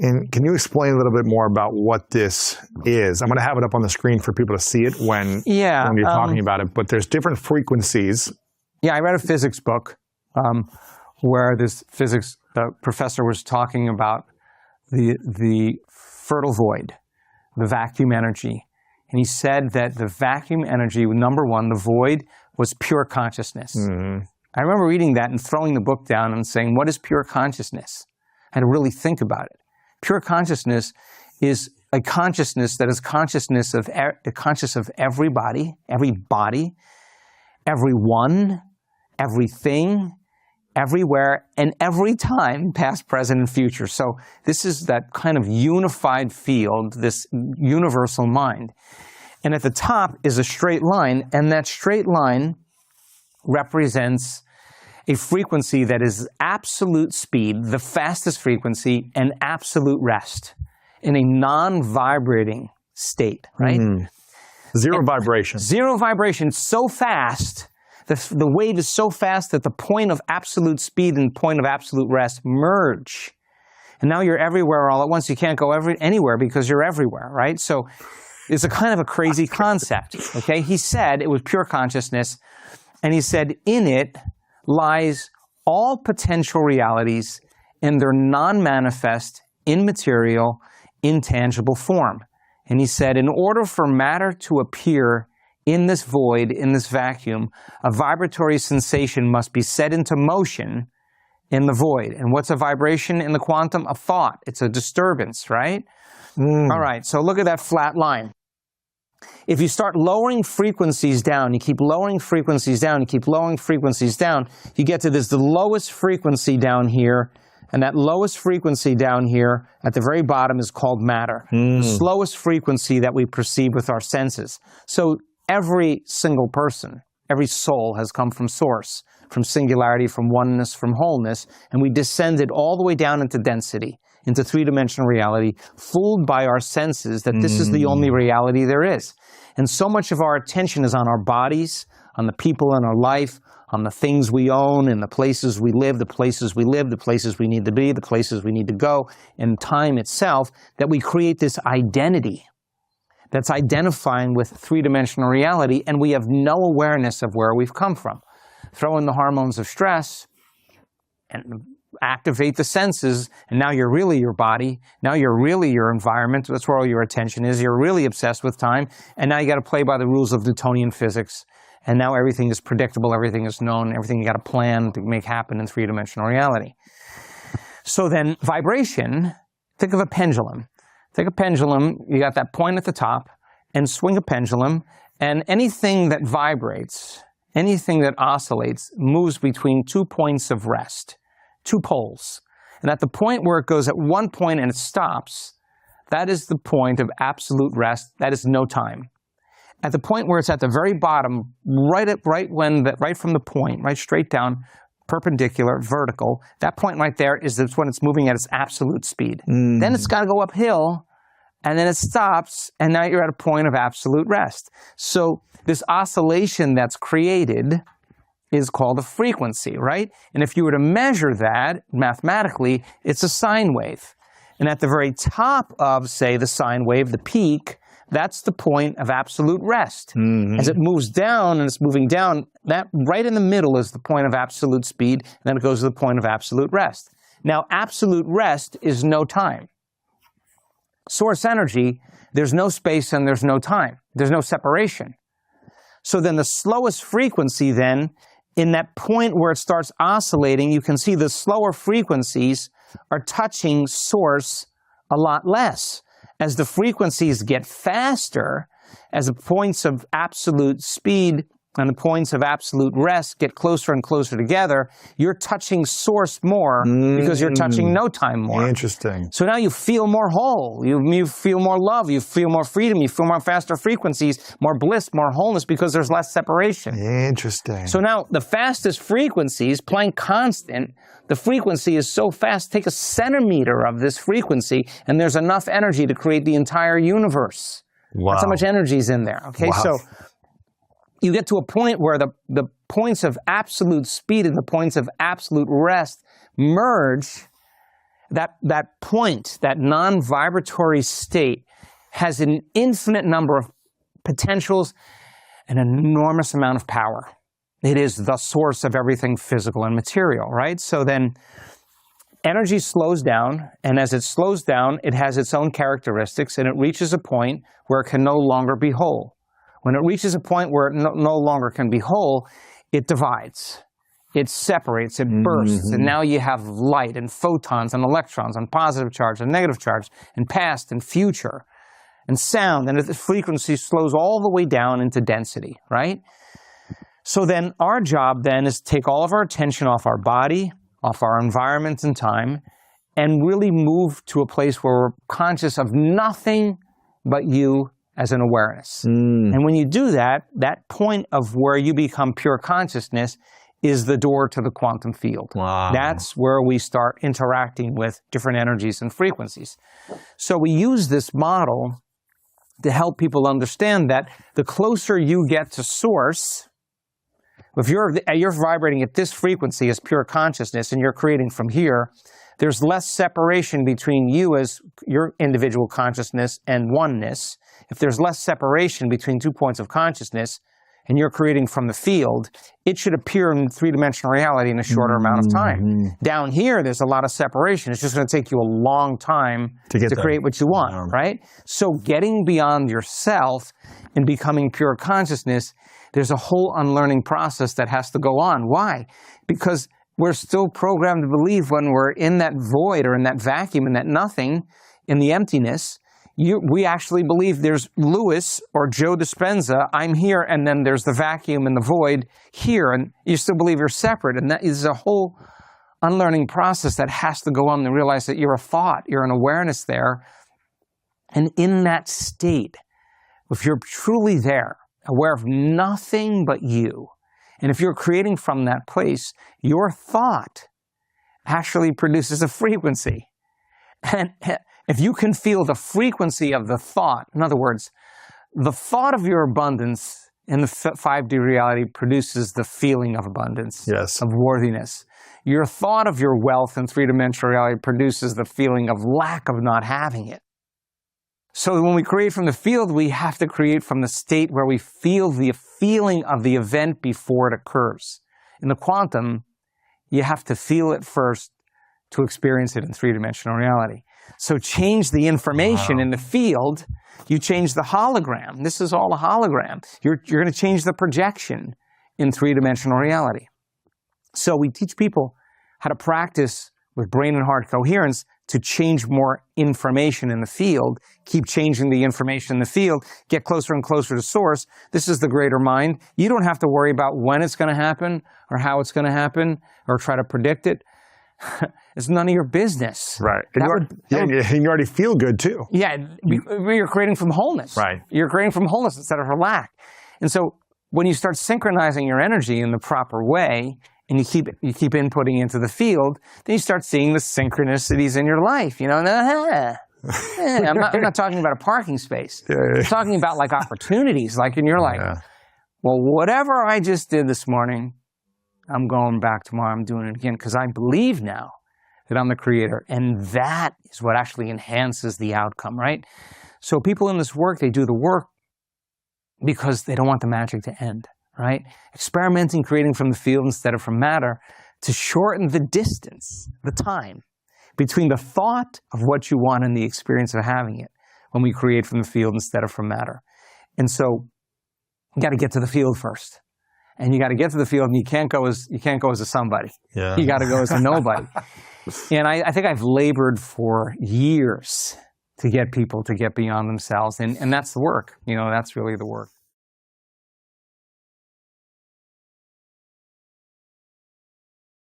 And can you explain a little bit more about what this is? I'm going to have it up on the screen for people to see it when you're talking about it, but there's different frequencies. Yeah, I read a physics book where this physics professor was talking about the fertile void, the vacuum energy. And he said that the vacuum energy, number one, the void, was pure consciousness. Mm-hmm. I remember reading that and throwing the book down and saying, what is pure consciousness? I had to really think about it. Pure consciousness is a consciousness that is conscious of everybody, everyone, everything, everywhere, and every time, past, present, and future. So this is that kind of unified field, this universal mind. And at the top is a straight line, and that straight line represents a frequency that is absolute speed, the fastest frequency, and absolute rest in a non-vibrating state, right? Mm. Zero vibration. Zero vibration, so fast, the wave is so fast that the point of absolute speed and point of absolute rest merge. And now you're everywhere all at once. You can't go anywhere because you're everywhere, right? So it's a kind of a crazy concept, okay? He said it was pure consciousness, and he said in it lies all potential realities in their non-manifest, immaterial, intangible form. And he said, in order for matter to appear in this void, in this vacuum, a vibratory sensation must be set into motion in the void. And what's a vibration in the quantum? A thought. It's a disturbance, right? All right, so look at that flat line. If you start lowering frequencies down, you keep lowering frequencies down, you keep lowering frequencies down, you get to the lowest frequency down here, and that lowest frequency down here at the very bottom is called matter. The slowest frequency that we perceive with our senses. So every single person, every soul has come from source, from singularity, from oneness, from wholeness, and we descended all the way down into density, into three-dimensional reality, fooled by our senses that this is the only reality there is. And so much of our attention is on our bodies, on the people in our life, on the things we own, and the places we live, the places we live, the places we need to be, the places we need to go, and time itself, that we create this identity that's identifying with three-dimensional reality, and we have no awareness of where we've come from. Throw in the hormones of stress, and activate the senses, and now you're really your body, now you're really your environment, that's where all your attention is, you're really obsessed with time, and now you got to play by the rules of Newtonian physics, and now everything is predictable, everything is known, everything you got to plan to make happen in three-dimensional reality. So then vibration, think of a pendulum. Take a pendulum, you got that point at the top, and swing a pendulum, and anything that vibrates, anything that oscillates, moves between 2 points of rest. 2 poles. And at the point where it goes at one point and it stops, that is the point of absolute rest. That is no time. At the point where it's at the very bottom, right from the point, right straight down, perpendicular, vertical, that point right there is when it's moving at its absolute speed. Then it's got to go uphill, and then it stops, and now you're at a point of absolute rest. So this oscillation that's created is called a frequency, right? And if you were to measure that mathematically, it's a sine wave. And at the very top of, say, the sine wave, the peak, that's the point of absolute rest. As it moves down and it's moving down, that right in the middle is the point of absolute speed, and then it goes to the point of absolute rest. Now, absolute rest is no time. Source energy, there's no space and there's no time. There's no separation. So then the slowest frequency then, in that point where it starts oscillating, you can see the slower frequencies are touching source a lot less. As the frequencies get faster, as the points of absolute speed and the points of absolute rest get closer and closer together, you're touching source more because you're touching no time more. Interesting. So now you feel more whole, you feel more love, you feel more freedom, you feel more faster frequencies, more bliss, more wholeness because there's less separation. Interesting. So now the fastest frequencies, Planck constant, the frequency is so fast, take a centimeter of this frequency and there's enough energy to create the entire universe. Wow. That's how much energy is in there, okay? Wow. So you get to a point where the points of absolute speed and the points of absolute rest merge, that point, that non-vibratory state, has an infinite number of potentials and an enormous amount of power. It is the source of everything physical and material, right? So then energy slows down, and as it slows down, it has its own characteristics, and it reaches a point where it can no longer be whole. When it reaches a point where it no longer can be whole, it divides. It separates, it bursts, and now you have light and photons and electrons and positive charge and negative charge and past and future and sound, and the frequency slows all the way down into density, right? So then our job then is to take all of our attention off our body, off our environment and time, and really move to a place where we're conscious of nothing but you as an awareness. And when you do that, that point of where you become pure consciousness is the door to the quantum field. Wow. That's where we start interacting with different energies and frequencies. So we use this model to help people understand that the closer you get to source, if you're vibrating at this frequency as pure consciousness and you're creating from here, there's less separation between you as your individual consciousness and oneness. If there's less separation between 2 points of consciousness and you're creating from the field, it should appear in three-dimensional reality in a shorter amount of time. Down here, there's a lot of separation. It's just going to take you a long time to create what you want, right? So getting beyond yourself and becoming pure consciousness, there's a whole unlearning process that has to go on. Why? Because we're still programmed to believe when we're in that void or in that vacuum, in that nothing, in the emptiness, we actually believe there's Louis or Joe Dispenza, I'm here, and then there's the vacuum and the void here, and you still believe you're separate. And that is a whole unlearning process that has to go on to realize that you're a thought, you're an awareness there. And in that state, if you're truly there, aware of nothing but you, and if you're creating from that place, your thought actually produces a frequency. And if you can feel the frequency of the thought, in other words, the thought of your abundance in the 5D reality produces the feeling of abundance, of worthiness. Your thought of your wealth in three-dimensional reality produces the feeling of lack of not having it. So when we create from the field, we have to create from the state where we feel the feeling of the event before it occurs. In the quantum, you have to feel it first to experience it in three-dimensional reality. So change the information in the field, you change the hologram. This is all a hologram. You're going to change the projection in three-dimensional reality. So we teach people how to practice with brain and heart coherence to change more information in the field, keep changing the information in the field, get closer and closer to source. This is the greater mind. You don't have to worry about when it's going to happen or how it's going to happen or try to predict it. It's none of your business. Right. And you already feel good too. Yeah. You're creating from wholeness. Right. You're creating from wholeness instead of from lack. And so when you start synchronizing your energy in the proper way, and you keep inputting into the field, then you start seeing the synchronicities in your life. You know, I'm not talking about a parking space. I'm talking about like opportunities. Like, and you're like, well, whatever I just did this morning, I'm going back tomorrow. I'm doing it again because I believe now that I'm the creator, and that is what actually enhances the outcome, right? So people in this work, they do the work because they don't want the magic to end. Right? Experimenting, creating from the field instead of from matter to shorten the distance, the time, between the thought of what you want and the experience of having it when we create from the field instead of from matter. And so you got to get to the field first. And you got to get to the field, and you can't go as a somebody. Yeah. You got to go as a nobody. And I think I've labored for years to get people to get beyond themselves. And that's the work. You know, that's really the work.